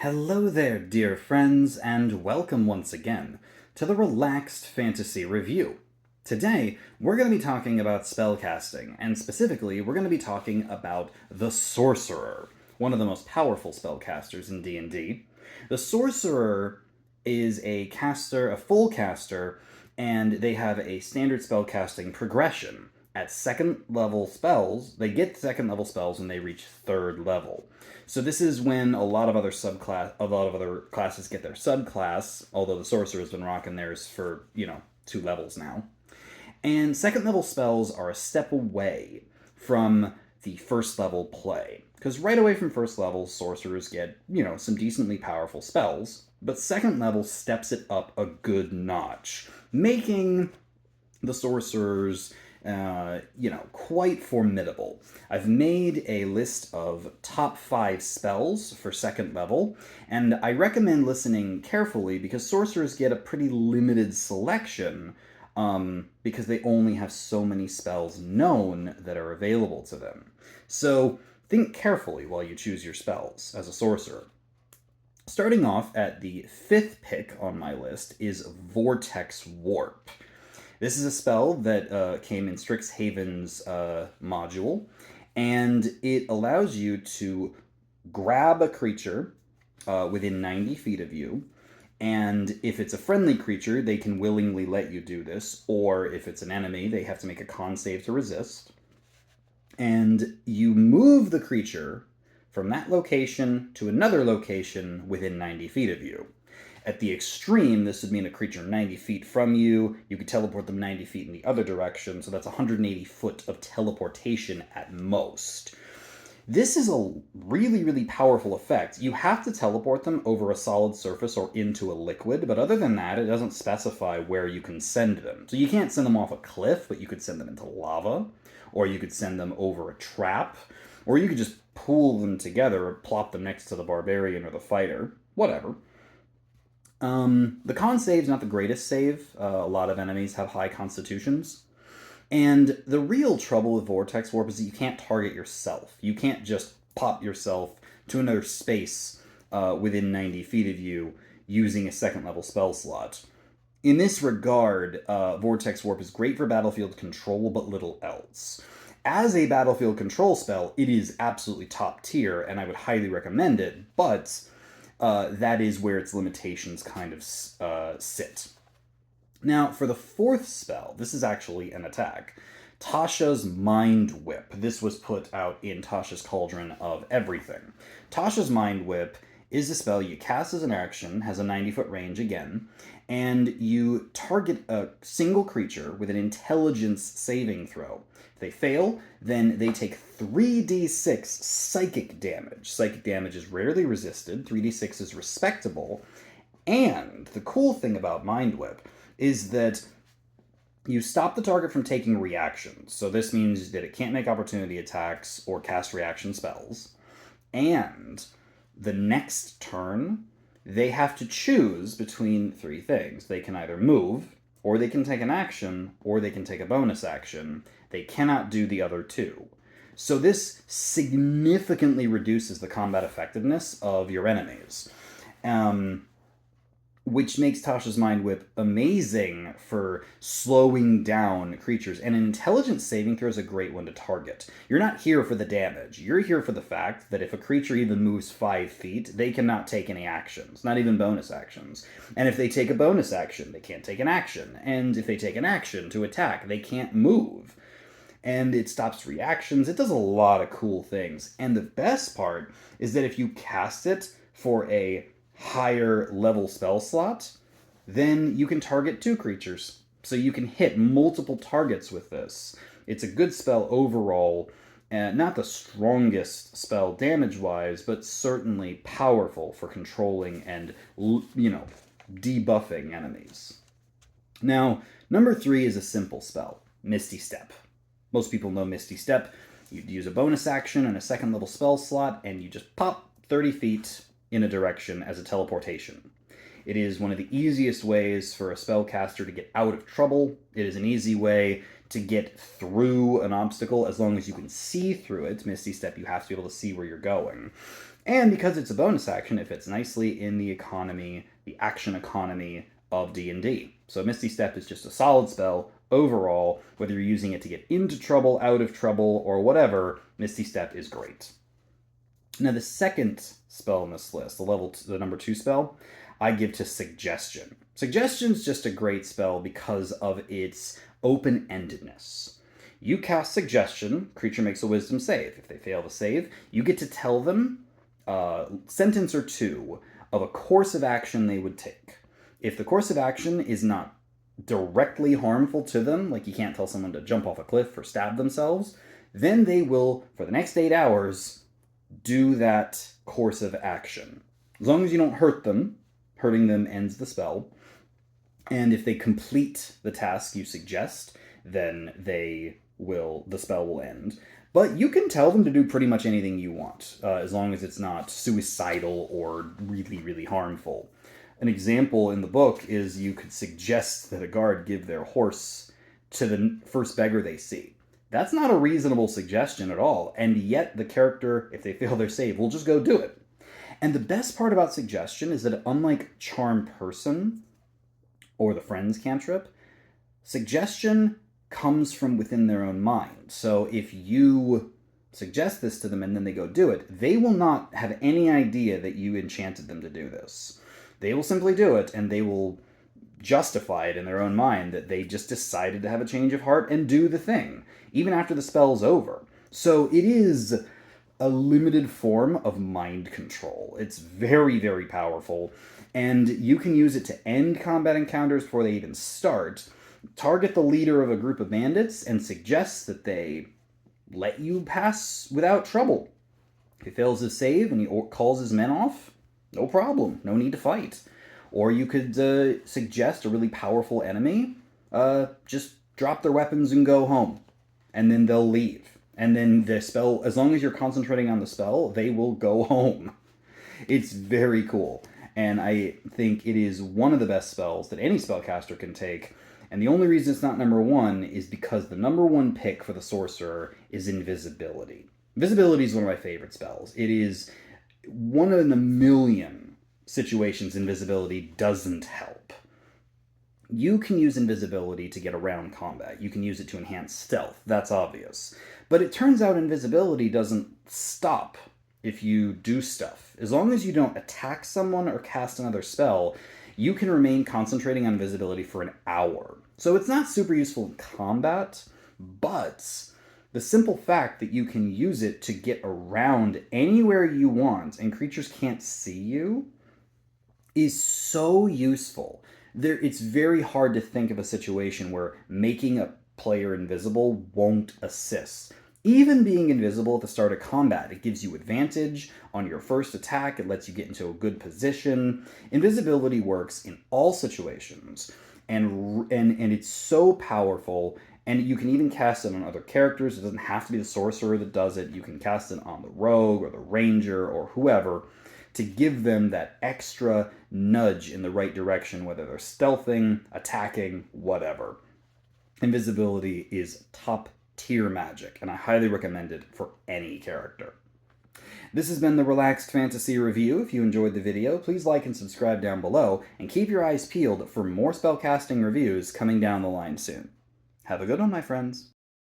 Hello there, dear friends, and welcome once again to the Relaxed Fantasy Review. Today, we're going to be talking about spellcasting, and specifically, we're going to be talking about the Sorcerer, one of the most powerful spellcasters in D&D. The Sorcerer is a caster, a full caster, and they have a standard spellcasting progression. At second level spells, they get second level spells when they reach third level. So this is when a lot of other classes get their subclass, although the sorcerer has been rocking theirs for, 2 levels now. And second level spells are a step away from the first level play. Because right away from first level, sorcerers get, some decently powerful spells, but second level steps it up a good notch, making the sorcerers quite formidable. I've made a list of top 5 spells for second level, and I recommend listening carefully because sorcerers get a pretty limited selection because they only have so many spells known that are available to them. So think carefully while you choose your spells as a sorcerer. Starting off at the 5th pick on my list is Vortex Warp. This is a spell that came in Strixhaven's module, and it allows you to grab a creature within 90 feet of you, and if it's a friendly creature, they can willingly let you do this, or if it's an enemy, they have to make a con save to resist. And you move the creature from that location to another location within 90 feet of you. At the extreme, this would mean a creature 90 feet from you. You could teleport them 90 feet in the other direction, so that's 180 foot of teleportation at most. This is a really, really powerful effect. You have to teleport them over a solid surface or into a liquid, but other than that, it doesn't specify where you can send them. So you can't send them off a cliff, but you could send them into lava, or you could send them over a trap, or you could just pool them together or plop them next to the barbarian or the fighter. Whatever. The con save's not the greatest save. A lot of enemies have high constitutions. And the real trouble with Vortex Warp is that you can't target yourself. You can't just pop yourself to another space within 90 feet of you using a second level spell slot. In this regard, Vortex Warp is great for battlefield control, but little else. As a battlefield control spell, it is absolutely top tier, and I would highly recommend it, but that is where its limitations kind of sit. Now, for the 4th spell, this is actually an attack. Tasha's Mind Whip. This was put out in Tasha's Cauldron of Everything. Tasha's Mind Whip is a spell you cast as an action, has a 90-foot range again, and you target a single creature with an intelligence saving throw. If they fail, then they take 3d6 psychic damage. Psychic damage is rarely resisted, 3d6 is respectable, and the cool thing about Mind Whip is that you stop the target from taking reactions. So this means that it can't make opportunity attacks or cast reaction spells. And the next turn, they have to choose between 3 things. They can either move, or they can take an action, or they can take a bonus action. They cannot do the other 2. So this significantly reduces the combat effectiveness of your enemies. Which makes Tasha's Mind Whip amazing for slowing down creatures. And an intelligence saving throw is a great one to target. You're not here for the damage. You're here for the fact that if a creature even moves 5 feet, they cannot take any actions, not even bonus actions. And if they take a bonus action, they can't take an action. And if they take an action to attack, they can't move. And it stops reactions. It does a lot of cool things. And the best part is that if you cast it for a higher level spell slot, then you can target 2 creatures. So you can hit multiple targets with this. It's a good spell overall, and not the strongest spell damage-wise, but certainly powerful for controlling and, debuffing enemies. Now, number 3 is a simple spell, Misty Step. Most people know Misty Step. You'd use a bonus action and a second level spell slot, and you just pop 30 feet in a direction as a teleportation. It is one of the easiest ways for a spellcaster to get out of trouble. It is an easy way to get through an obstacle as long as you can see through it. Misty Step, you have to be able to see where you're going. And because it's a bonus action, it fits nicely in the economy, the action economy of D&D. So Misty Step is just a solid spell overall. Whether you're using it to get into trouble, out of trouble, or whatever, Misty Step is great. Now the second spell on this list, the number 2 spell, I give to Suggestion. Suggestion's just a great spell because of its open-endedness. You cast Suggestion, creature makes a wisdom save. If they fail to save, you get to tell them a sentence or two of a course of action they would take. If the course of action is not directly harmful to them, like you can't tell someone to jump off a cliff or stab themselves, then they will, for the next 8 hours, do that course of action. As long as you don't hurt them, hurting them ends the spell. And if they complete the task you suggest, then the spell will end. But you can tell them to do pretty much anything you want, as long as it's not suicidal or really, really harmful. An example in the book is you could suggest that a guard give their horse to the first beggar they see. That's not a reasonable suggestion at all, and yet the character, if they fail their save, will just go do it. And the best part about Suggestion is that unlike Charm Person or the Friends cantrip, Suggestion comes from within their own mind. So if you suggest this to them and then they go do it, they will not have any idea that you enchanted them to do this. They will simply do it, and they will justify it in their own mind that they just decided to have a change of heart and do the thing, even after the spell's over. So it is a limited form of mind control. It's very, very powerful, and you can use it to end combat encounters before they even start, target the leader of a group of bandits, and suggest that they let you pass without trouble. If he fails his save and he calls his men off, no problem, no need to fight. Or you could suggest a really powerful enemy, just drop their weapons and go home. And then they'll leave. And then the spell, as long as you're concentrating on the spell, they will go home. It's very cool. And I think it is one of the best spells that any spellcaster can take. And the only reason it's not number 1 is because the number 1 pick for the Sorcerer is Invisibility. Invisibility is one of my favorite spells. It is one in a million situations Invisibility doesn't help. You can use Invisibility to get around combat. You can use it to enhance stealth. That's obvious. But it turns out Invisibility doesn't stop if you do stuff. As long as you don't attack someone or cast another spell, you can remain concentrating on Invisibility for an hour. So it's not super useful in combat, but the simple fact that you can use it to get around anywhere you want and creatures can't see you is so useful. It's very hard to think of a situation where making a player invisible won't assist. Even being invisible at the start of combat, it gives you advantage on your first attack. It lets you get into a good position. Invisibility works in all situations, and it's so powerful. And you can even cast it on other characters. It doesn't have to be the Sorcerer that does it. You can cast it on the Rogue or the Ranger or whoever to give them that extra nudge in the right direction, whether they're stealthing, attacking, whatever. Invisibility is top tier magic, and I highly recommend it for any character. This has been the Relaxed Fantasy Review. If you enjoyed the video, please like and subscribe down below, and keep your eyes peeled for more spellcasting reviews coming down the line soon. Have a good one, my friends.